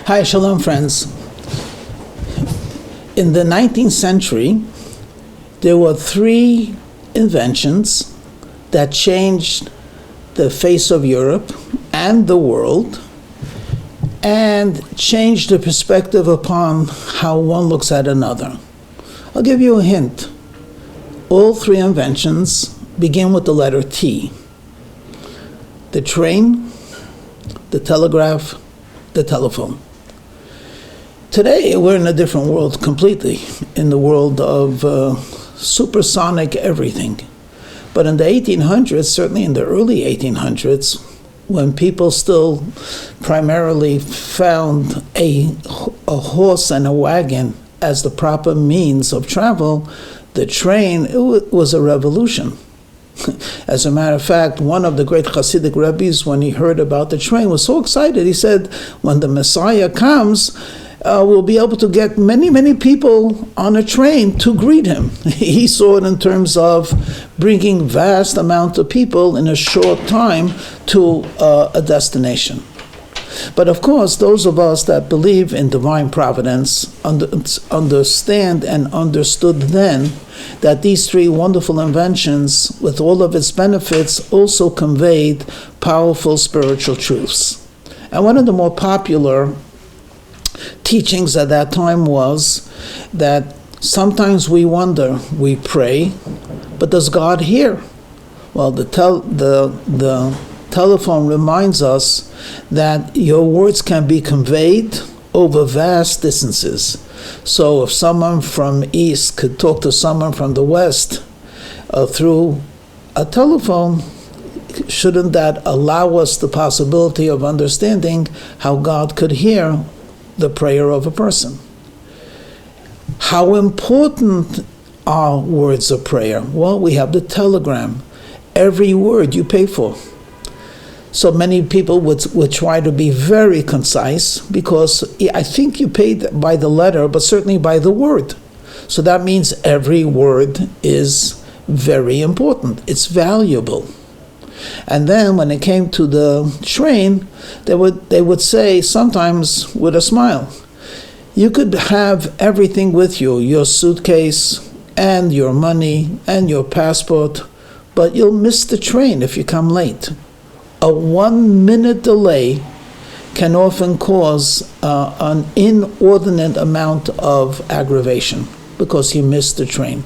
Hi, Shalom friends. In the 19th century, there were three inventions that changed the face of Europe and the world and changed the perspective upon how one looks at another. I'll give you a hint. All three inventions begin with the letter T. The train, the telegraph, the telephone. Today, we're in a different world completely, in the world of supersonic everything. But in the 1800s, certainly in the early 1800s, when people still primarily found a horse and a wagon as the proper means of travel, the train, it was a revolution. As a matter of fact, one of the great Hasidic rabbis, when he heard about the train, was so excited. He said, when the Messiah comes, we'll be able to get many, many people on a train to greet him. He saw it in terms of bringing vast amounts of people in a short time to a destination. But of course, those of us that believe in divine providence understand and understood then that these three wonderful inventions, with all of its benefits, also conveyed powerful spiritual truths. And one of the more popular teachings at that time was that sometimes we wonder, we pray, but does God hear? Well, the telephone reminds us that your words can be conveyed over vast distances. So if someone from east could talk to someone from the west through a telephone, shouldn't that allow us the possibility of understanding how God could hear the prayer of a person? How important are words of prayer? Well, we have the telegram. Every word you pay for. So many people would try to be very concise because I think you paid by the letter, but certainly by the word. So that means every word is very important. It's valuable. And then when it came to the train, they would say, sometimes with a smile, you could have everything with you, your suitcase and your money and your passport, but you'll miss the train if you come late. A 1-minute delay can often cause an inordinate amount of aggravation because you missed the train.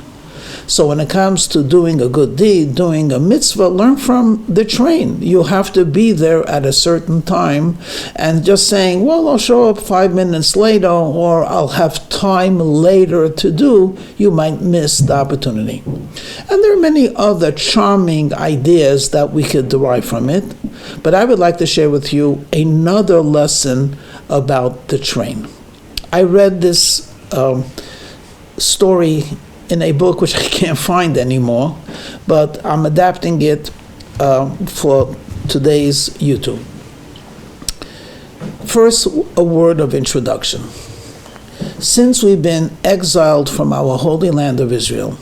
So when it comes to doing a good deed, doing a mitzvah, learn from the train. You have to be there at a certain time, and just saying, well, I'll show up 5 minutes later, or I'll have time later to do, you might miss the opportunity. And there are many other charming ideas that we could derive from it, but I would like to share with you another lesson about the train. I read this story in a book which I can't find anymore, but I'm adapting it for today's YouTube. First, a word of introduction. Since we've been exiled from our holy land of Israel,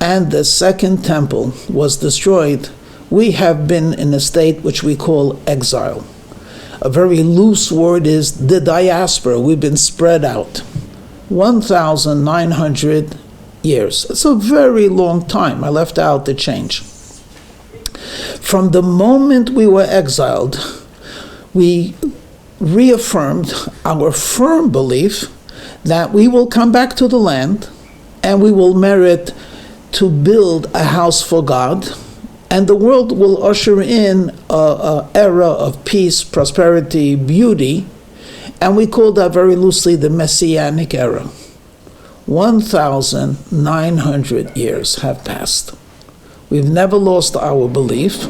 and the second temple was destroyed, we have been in a state which we call exile. A very loose word is the diaspora. We've been spread out. 1,900 years. It's a very long time. I left out the change. From the moment we were exiled, we reaffirmed our firm belief that we will come back to the land and we will merit to build a house for God, and the world will usher in an era of peace, prosperity, beauty, and we call that very loosely the Messianic era. 1,900 years have passed. We've never lost our belief.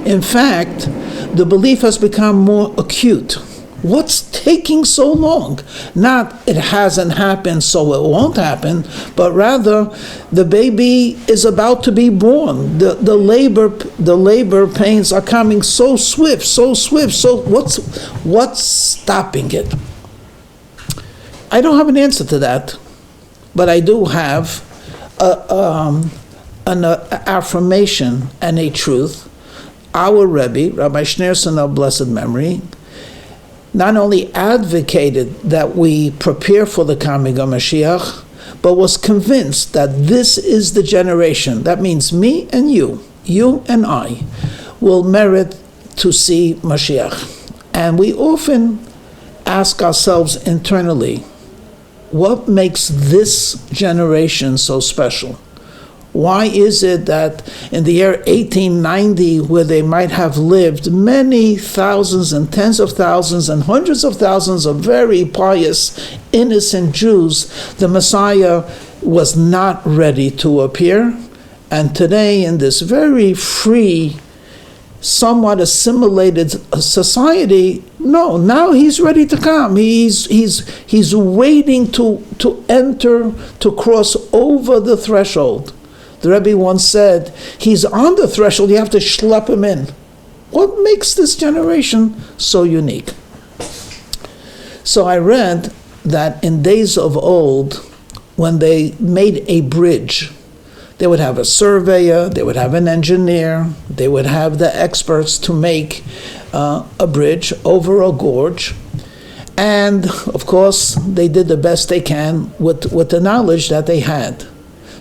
In fact, the belief has become more acute. What's taking so long? Not it hasn't happened, so it won't happen, but rather the baby is about to be born. The labor pains are coming so swift. So what's stopping it? I don't have an answer to that. But I do have an affirmation and a truth. Our Rabbi, Rabbi Schneerson of blessed memory, not only advocated that we prepare for the coming of Mashiach, but was convinced that this is the generation. That means me and you and I, will merit to see Mashiach. And we often ask ourselves internally, what makes this generation so special? Why is it that in the year 1890, where they might have lived many thousands and tens of thousands and hundreds of thousands of very pious, innocent Jews, the Messiah was not ready to appear? And today, in this very free, somewhat assimilated society, no, now he's ready to come. He's waiting to enter, to cross over the threshold. The Rabbi once said, he's on the threshold, you have to schlep him in. What makes this generation so unique? So I read that in days of old, when they made a bridge, they would have a surveyor, they would have an engineer, they would have the experts to make a bridge over a gorge. And of course, they did the best they can with the knowledge that they had.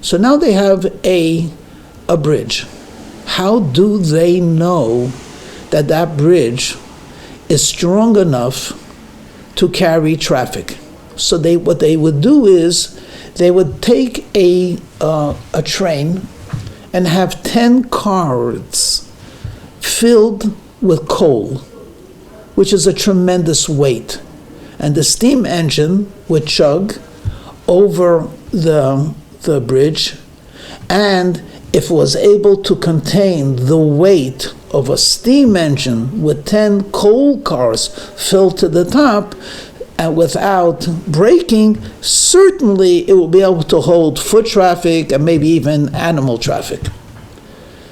So now they have a bridge. How do they know that that bridge is strong enough to carry traffic? So what they would do is they would take a train and have 10 cars filled with coal, which is a tremendous weight. And the steam engine would chug over the bridge, and if it was able to contain the weight of a steam engine with 10 coal cars filled to the top, and without braking, certainly it will be able to hold foot traffic and maybe even animal traffic.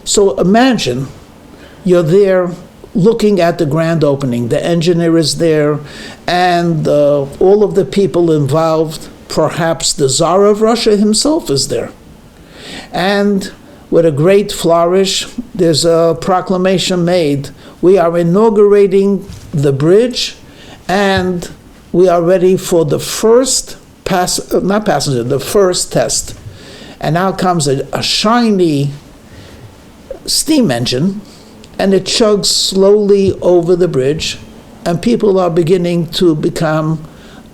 So imagine you're there looking at the grand opening. The engineer is there, and all of the people involved, perhaps the Tsar of Russia himself is there. And with a great flourish, there's a proclamation made. We are inaugurating the bridge, and we are ready for the first the first test. And now comes a shiny steam engine, and it chugs slowly over the bridge, and people are beginning to become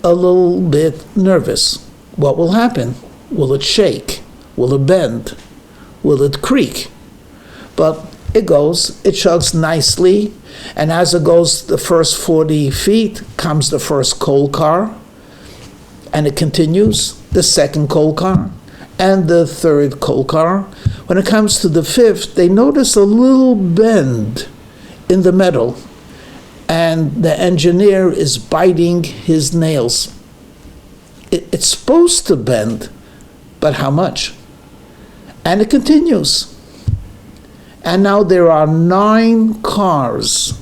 a little bit nervous. What will happen? Will it shake? Will it bend? Will it creak? But it goes, it chugs nicely, and as it goes the first 40 feet comes the first coal car, and it continues, the second coal car, and the third coal car. When it comes to the fifth, they notice a little bend in the metal, and the engineer is biting his nails. It's supposed to bend, but how much? And it continues. And now there are 9 cars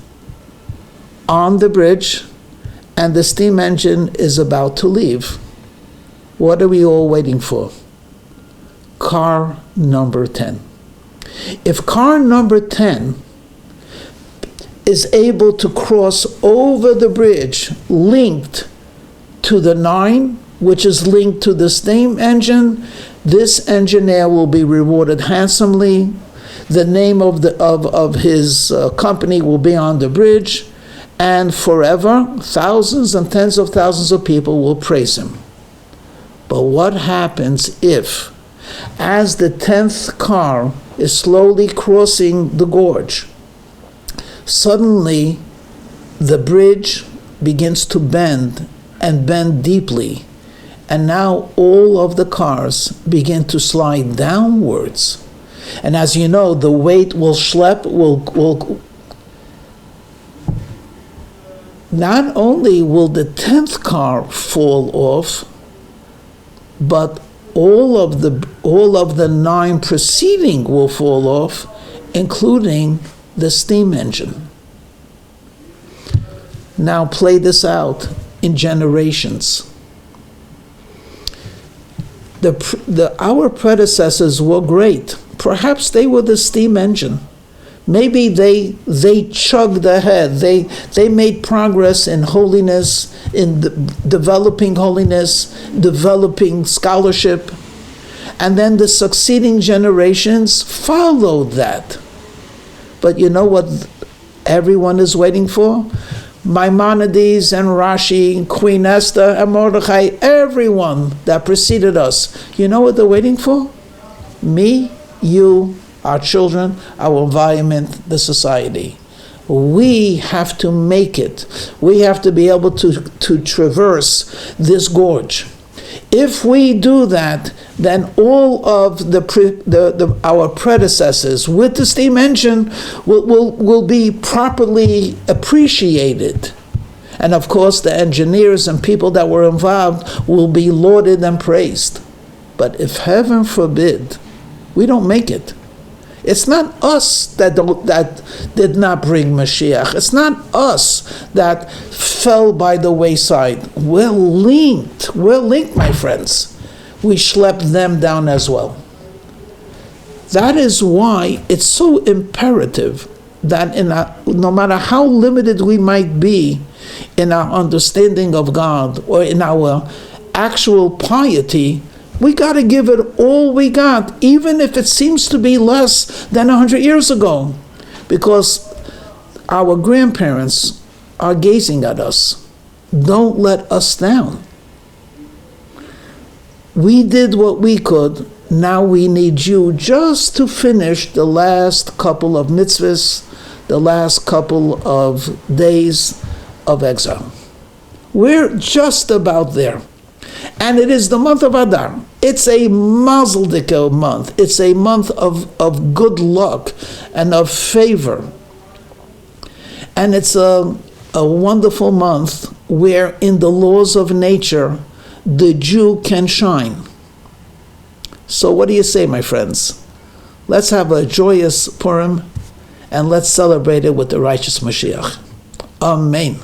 on the bridge, and the steam engine is about to leave. What are we all waiting for? Car number 10. If car number 10 is able to cross over the bridge linked to the 9, which is linked to the steam engine, this engineer will be rewarded handsomely. The name of his company will be on the bridge, and forever, thousands and tens of thousands of people will praise him. But what happens if, as the 10th car is slowly crossing the gorge, suddenly the bridge begins to bend, and bend deeply, and now all of the cars begin to slide downwards? And as you know, the weight will not only will the 10th car fall off, but all of the 9 preceding will fall off, including the steam engine. Now play this out in generations. Our predecessors were great. Perhaps they were the steam engine. Maybe they chugged ahead. They made progress in holiness, in developing holiness, developing scholarship. And then the succeeding generations followed that. But you know what everyone is waiting for? Maimonides and Rashi, Queen Esther and Mordechai, everyone that preceded us. You know what they're waiting for? Me, you, our children, our environment, the society. We have to make it. We have to be able to traverse this gorge. If we do that, then all of our predecessors with the steam engine will be properly appreciated. And of course, the engineers and people that were involved will be lauded and praised. But if heaven forbid, we don't make it, it's not us that did not bring Mashiach. It's not us that fell by the wayside. We're linked, my friends. We schlepped them down as well. That is why it's so imperative that no matter how limited we might be in our understanding of God or in our actual piety, we got to give it all we got, even if it seems to be less than 100 years ago, because our grandparents are gazing at us. Don't let us down. We did what we could. Now we need you just to finish the last couple of mitzvahs, the last couple of days of exile. We're just about there. And it is the month of Adar. It's a mazel tov month. It's a month of good luck and of favor. And it's a wonderful month where in the laws of nature, the Jew can shine. So what do you say, my friends? Let's have a joyous Purim and let's celebrate it with the righteous Mashiach. Amen.